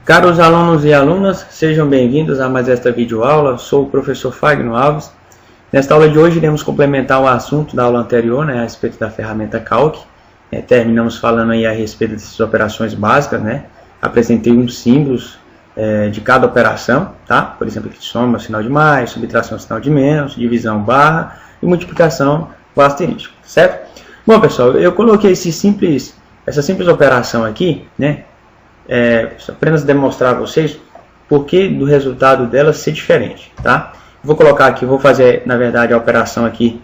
Caros alunos e alunas, sejam bem-vindos a mais esta videoaula. Sou o professor Fagno Alves. Nesta aula de hoje iremos complementar o assunto da aula anterior, a respeito da ferramenta Calc. Terminamos falando aí a respeito dessas operações básicas, Apresentei uns símbolos de cada operação, tá? Por exemplo, aqui soma, sinal de mais, subtração, sinal de menos, divisão, barra e multiplicação, o asterisco, certo? Bom, pessoal, eu coloquei essa simples operação aqui, apenas demonstrar a vocês por que do resultado dela ser diferente, tá? Vou colocar aqui, vou fazer, na verdade, a operação aqui,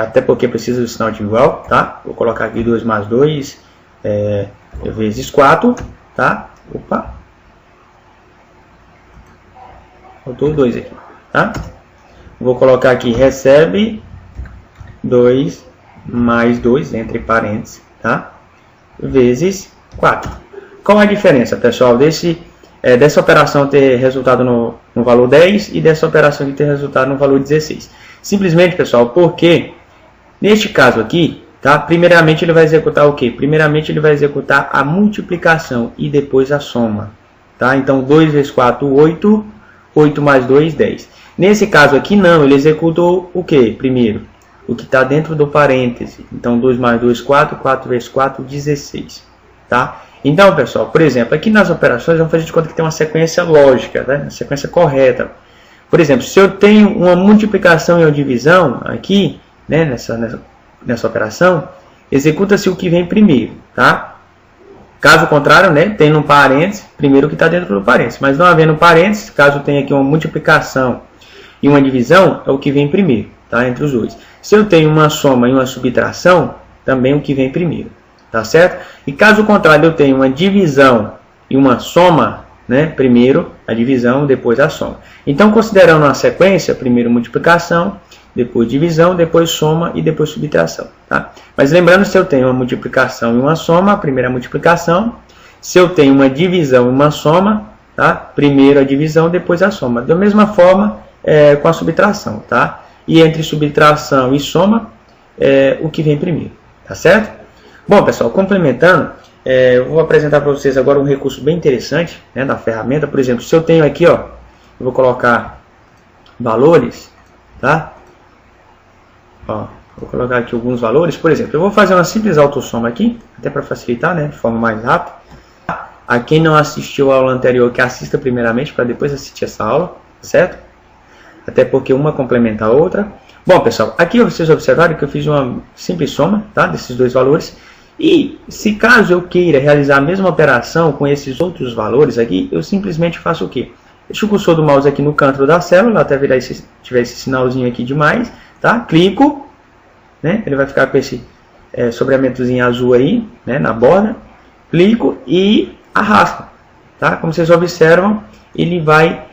até porque precisa do sinal de igual, tá? Vou colocar aqui 2 mais 2 vezes 4, tá? Opa! Faltou 2 aqui, tá? Vou colocar aqui, recebe 2 mais 2, entre parênteses, tá? Vezes 4. Qual a diferença, pessoal, dessa operação ter resultado no valor 10 e dessa operação de ter resultado no valor 16? Simplesmente, pessoal, porque neste caso aqui, tá? Primeiramente ele vai executar o quê? Primeiramente ele vai executar a multiplicação e depois a soma, tá? Então 2 vezes 4, 8, 8 mais 2, 10. Nesse caso aqui não, ele executou o quê? Primeiro, o que está dentro do parêntese. Então 2 mais 2, 4, 4 vezes 4, 16, tá? Então, pessoal, por exemplo, aqui nas operações, vamos fazer de conta que tem uma sequência lógica, uma sequência correta. Por exemplo, se eu tenho uma multiplicação e uma divisão aqui, nessa operação, executa-se o que vem primeiro, tá? Caso contrário, tem no parênteses, primeiro o que está dentro do parênteses. Mas não havendo parênteses, caso tenha aqui uma multiplicação e uma divisão, é o que vem primeiro, tá? Entre os dois. Se eu tenho uma soma e uma subtração, também o que vem primeiro. Tá certo? E caso contrário, eu tenho uma divisão e uma soma, primeiro a divisão, depois a soma. Então, considerando uma sequência, primeiro multiplicação, depois divisão, depois soma e depois subtração, tá? Mas lembrando, se eu tenho uma multiplicação e uma soma, a primeira multiplicação. Se eu tenho uma divisão e uma soma, tá? Primeiro a divisão, depois a soma. Da mesma forma, com a subtração, tá? E entre subtração e soma, o que vem primeiro, tá certo? Bom, pessoal, complementando, eu vou apresentar para vocês agora um recurso bem interessante, da ferramenta. Por exemplo, se eu tenho aqui, eu vou colocar valores, tá? Vou colocar aqui alguns valores. Por exemplo, eu vou fazer uma simples autossoma aqui, até para facilitar, de forma mais rápida. A quem não assistiu a aula anterior, que assista primeiramente, para depois assistir essa aula, certo? Até porque uma complementa a outra. Bom, pessoal, aqui vocês observaram que eu fiz uma simples soma, tá, desses dois valores. E se caso eu queira realizar a mesma operação com esses outros valores aqui, eu simplesmente faço o quê? Deixo o cursor do mouse aqui no canto da célula, até virar tiver esse sinalzinho aqui de mais, tá? Clico, ele vai ficar com esse sobreamentozinho azul aí, na borda. Clico e arrasto, tá? Como vocês observam, ele vai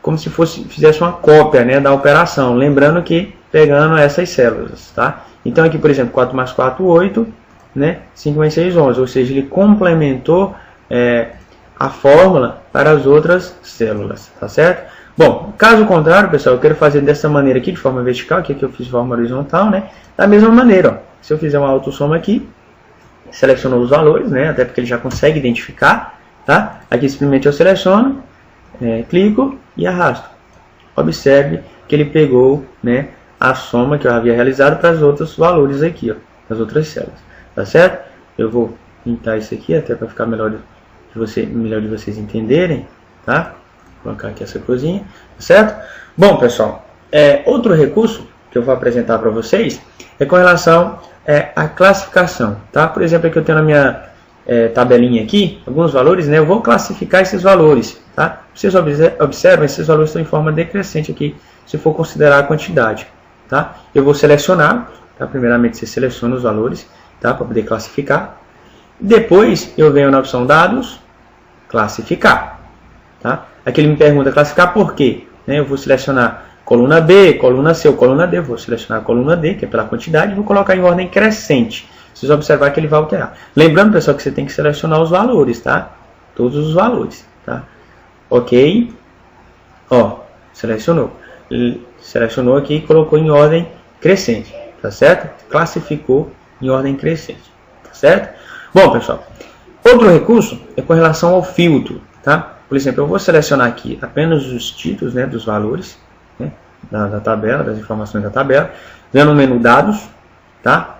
como se fizesse uma cópia, da operação, lembrando que pegando essas células, tá? Então aqui, por exemplo, 4 mais 4, 8, 5 mais 6, 11, ou seja, ele complementou a fórmula para as outras células, tá certo? Bom, caso contrário, pessoal, eu quero fazer dessa maneira aqui, de forma vertical, que aqui eu fiz de forma horizontal, da mesma maneira, se eu fizer uma autossoma aqui, selecionou os valores, até porque ele já consegue identificar, tá? Aqui simplesmente eu seleciono, clico e arrasto. Observe que ele pegou, a soma que eu havia realizado para os outros valores aqui, as outras células, tá certo? Eu vou pintar isso aqui até para ficar melhor de vocês entenderem, tá? Vou colocar aqui essa coisinha, tá certo? Bom, pessoal, outro recurso que eu vou apresentar para vocês é com relação à classificação, tá? Por exemplo, aqui eu tenho na minha tabelinha aqui alguns valores, eu vou classificar esses valores, tá? Vocês observam, esses valores estão em forma decrescente aqui, se for considerar a quantidade, tá? Eu vou selecionar, tá? Primeiramente você seleciona os valores, tá? Para poder classificar. Depois eu venho na opção dados, classificar, tá? Aqui ele me pergunta classificar por quê, Eu vou selecionar coluna B, coluna C ou coluna D, eu vou selecionar a coluna D, que é pela quantidade, e vou colocar em ordem crescente. Vocês observar que ele vai alterar. Lembrando, pessoal, que você tem que selecionar os valores, tá? Todos os valores, tá? Ok. Selecionou. Selecionou aqui e colocou em ordem crescente, tá certo? Classificou em ordem crescente, tá certo? Bom, pessoal, Outro recurso é com relação ao filtro, tá? Por exemplo, eu vou selecionar aqui apenas os títulos, né, dos valores, né, da tabela, das informações da tabela, vendo no menu dados, tá?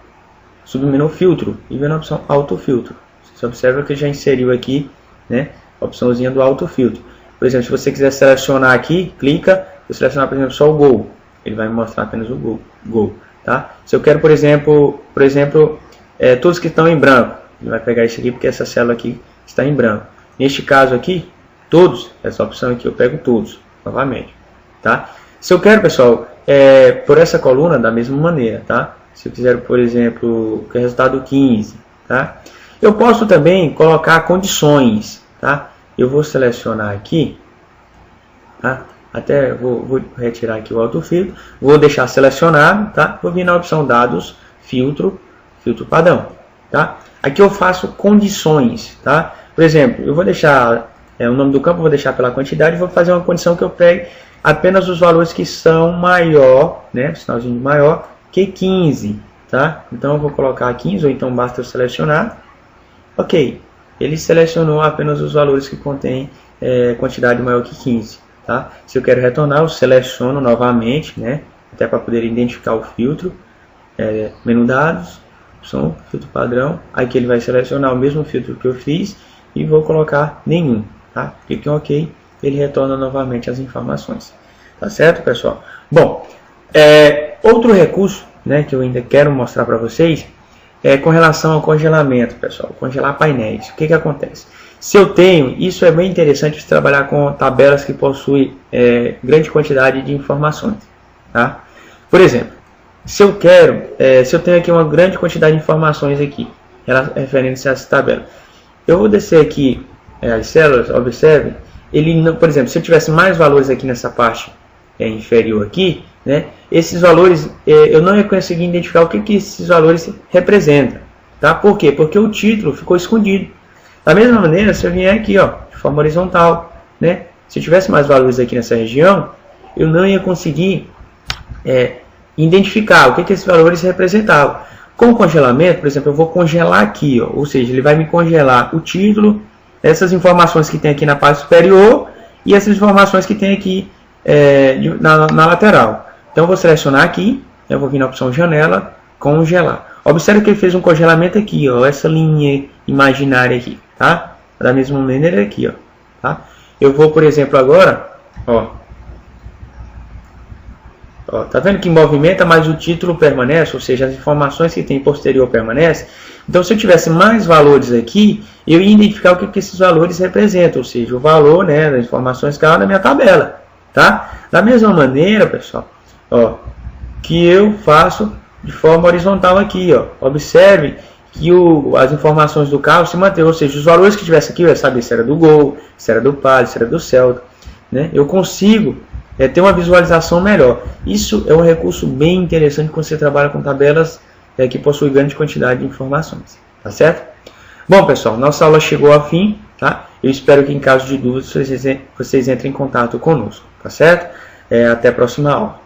Submenu filtro e vendo a opção autofiltro. Você observa que já inseriu aqui, né, a opçãozinha do autofiltro. Por exemplo, se você quiser selecionar aqui, clica, eu selecionar, por exemplo, só o Gol. Ele vai mostrar apenas o Gol, tá? Se eu quero, por exemplo, todos que estão em branco, ele vai pegar isso aqui porque essa célula aqui está em branco. Neste caso aqui, todos, essa opção aqui eu pego todos, novamente, tá? Se eu quero, pessoal, por essa coluna, da mesma maneira, tá? Se eu quiser, por exemplo, que é resultado 15, tá? Eu posso também colocar condições, tá? Eu vou selecionar aqui, tá? Até vou retirar aqui o autofiltro, vou deixar selecionado, tá? Vou vir na opção dados, filtro padrão, tá? Aqui eu faço condições, tá? Por exemplo, eu vou deixar o nome do campo, vou deixar pela quantidade, vou fazer uma condição que eu pegue apenas os valores que são maior, né? Sinalzinho de maior que 15, tá? Então eu vou colocar 15, ou então basta eu selecionar. Ok, ele selecionou apenas os valores que contêm quantidade maior que 15, tá? Se eu quero retornar, eu seleciono novamente, né? Até para poder identificar o filtro, menu dados, opção filtro padrão, aqui ele vai selecionar o mesmo filtro que eu fiz e vou colocar nenhum, tá? Clique em OK, ele retorna novamente as informações, tá certo, pessoal? Bom, outro recurso, né, que eu ainda quero mostrar para vocês é com relação ao congelamento, pessoal, congelar painéis. O que acontece? Se eu tenho, isso é bem interessante de trabalhar com tabelas que possuem grande quantidade de informações, tá? Por exemplo, se eu tenho aqui uma grande quantidade de informações aqui, referentes a essa tabela, eu vou descer aqui as células, observe, por exemplo, se eu tivesse mais valores aqui nessa parte inferior aqui, né, esses valores, eu não ia conseguir identificar o que esses valores representam, tá? Por quê? Porque o título ficou escondido. Da mesma maneira, se eu vier aqui, ó, de forma horizontal, né, se eu tivesse mais valores aqui nessa região, eu não ia conseguir identificar o que esses valores representavam. Com o congelamento, por exemplo, eu vou congelar aqui, ó, ou seja, ele vai me congelar o título, essas informações que tem aqui na parte superior e essas informações que tem aqui na lateral. Então eu vou selecionar aqui, eu vou vir na opção janela, congelar. Observe que ele fez um congelamento aqui, ó, essa linha imaginária aqui, tá? Da mesma maneira aqui, ó, tá? Eu vou, por exemplo, agora, ó, tá vendo que movimenta, mas o título permanece, ou seja, as informações que tem posterior permanecem. Então, se eu tivesse mais valores aqui, eu ia identificar o que esses valores representam, ou seja, o valor, né, das informações que estão na minha tabela, tá? Da mesma maneira, pessoal, ó, que eu faço de forma horizontal aqui, ó. Observe que as informações do carro se mantêm, ou seja, os valores que tivesse aqui, eu ia saber se era do Gol, se era do Palio, se era do Celta, né? Eu consigo ter uma visualização melhor. Isso é um recurso bem interessante quando você trabalha com tabelas que possuem grande quantidade de informações, tá certo? Bom, pessoal, nossa aula chegou ao fim, tá? Eu espero que em caso de dúvidas vocês entrem em contato conosco, tá certo? Até a próxima aula.